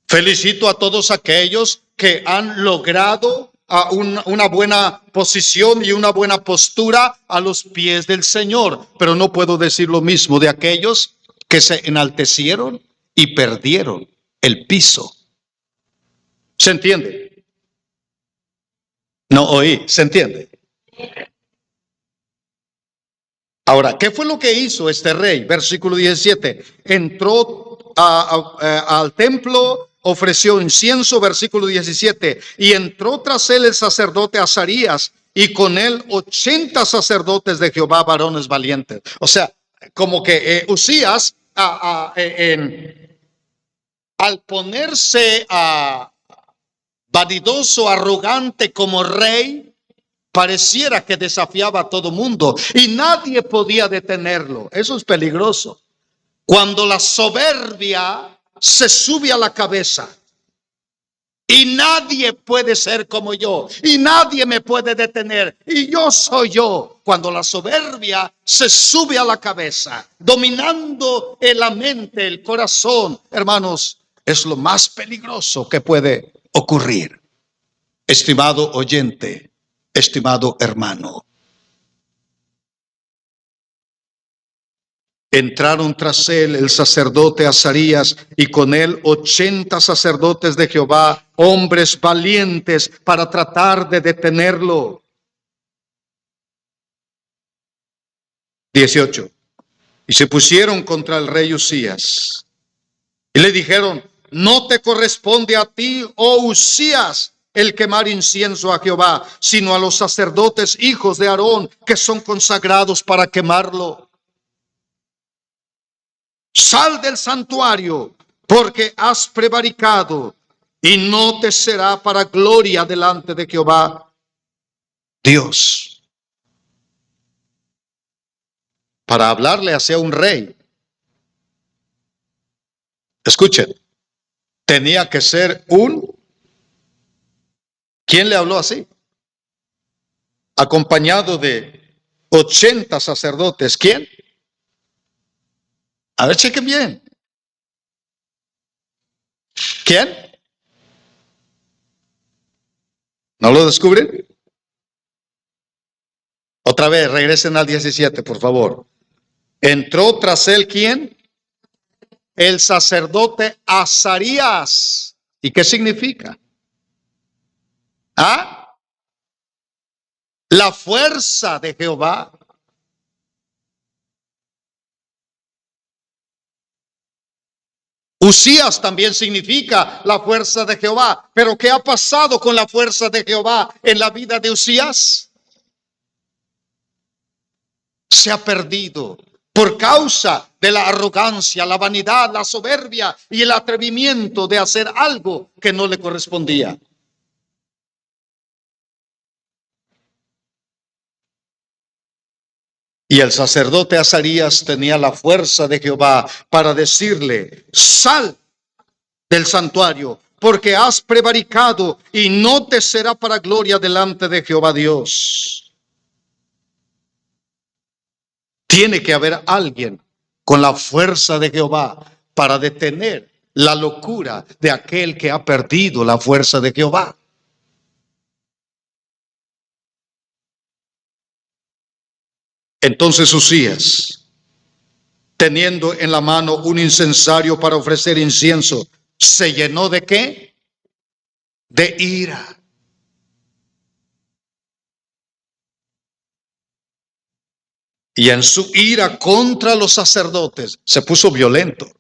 Felicito a todos aquellos que han logrado una buena posición y una buena postura a los pies del Señor. Pero no puedo decir lo mismo de aquellos que se enaltecieron y perdieron el piso. ¿Se entiende? No oí, ¿se entiende? Ahora, ¿qué fue lo que hizo este rey? Versículo 17. Entró al templo, ofreció incienso, versículo 17. Y entró tras él el sacerdote Azarías, y con él 80 sacerdotes de Jehová, varones valientes. O sea, como que Usías, al ponerse vanidoso, arrogante como rey, pareciera que desafiaba a todo mundo y nadie podía detenerlo. Eso es peligroso. Cuando la soberbia se sube a la cabeza y nadie puede ser como yo y nadie me puede detener y yo soy yo. Cuando la soberbia se sube a la cabeza, dominando la mente, el corazón, hermanos, es lo más peligroso que puede ocurrir. Estimado oyente, estimado hermano, entraron tras él el sacerdote Azarías y con él 80 sacerdotes de Jehová, hombres valientes, para tratar de detenerlo. 18. Y se pusieron contra el rey Usías y le dijeron: no te corresponde a ti, oh Usías, el quemar incienso a Jehová, sino a los sacerdotes hijos de Aarón, que son consagrados para quemarlo. Sal del santuario, porque has prevaricado, y no te será para gloria delante de Jehová Dios. Para hablarle hacia un rey, escuchen, tenía que ser ¿quién le habló así? Acompañado de 80 sacerdotes. ¿Quién? A ver, chequen bien. ¿Quién? ¿No lo descubren? Otra vez, regresen al 17, por favor. Entró tras él, ¿quién? El sacerdote Azarías. ¿Y qué significa? La fuerza de Jehová. Usías también significa la fuerza de Jehová. Pero ¿qué ha pasado con la fuerza de Jehová en la vida de Usías? Se ha perdido por causa de la arrogancia, la vanidad, la soberbia y el atrevimiento de hacer algo que no le correspondía. Y el sacerdote Azarías tenía la fuerza de Jehová para decirle: sal del santuario, porque has prevaricado y no te será para gloria delante de Jehová Dios. Tiene que haber alguien con la fuerza de Jehová para detener la locura de aquel que ha perdido la fuerza de Jehová. Entonces Usías, teniendo en la mano un incensario para ofrecer incienso, ¿se llenó de qué? De ira. Y en su ira contra los sacerdotes se puso violento.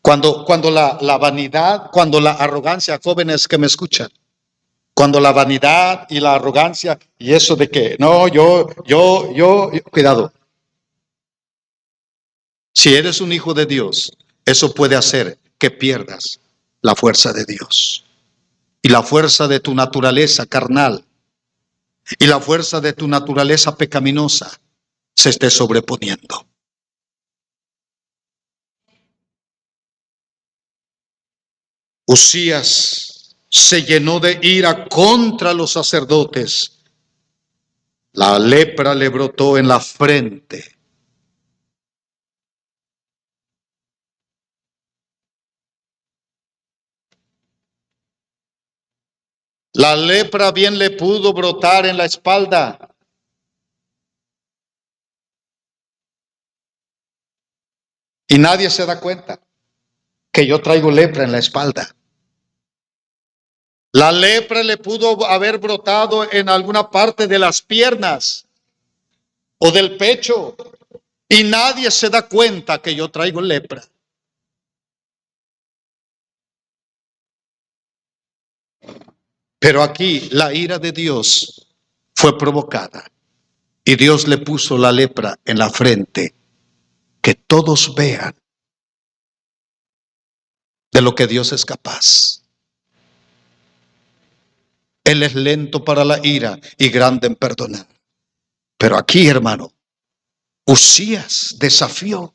Cuando la vanidad, cuando la arrogancia, jóvenes que me escuchan, cuando la vanidad y la arrogancia y eso de que no, cuidado. Si eres un hijo de Dios, eso puede hacer que pierdas la fuerza de Dios y la fuerza de tu naturaleza carnal y la fuerza de tu naturaleza pecaminosa se esté sobreponiendo. Usías se llenó de ira contra los sacerdotes. La lepra le brotó en la frente. La lepra bien le pudo brotar en la espalda. Y nadie se da cuenta que yo traigo lepra en la espalda. La lepra le pudo haber brotado en alguna parte de las piernas o del pecho. Y nadie se da cuenta que yo traigo lepra. Pero aquí la ira de Dios fue provocada. Y Dios le puso la lepra en la frente. Que todos vean de lo que Dios es capaz. Él es lento para la ira y grande en perdonar. Pero aquí, hermano, Usías desafió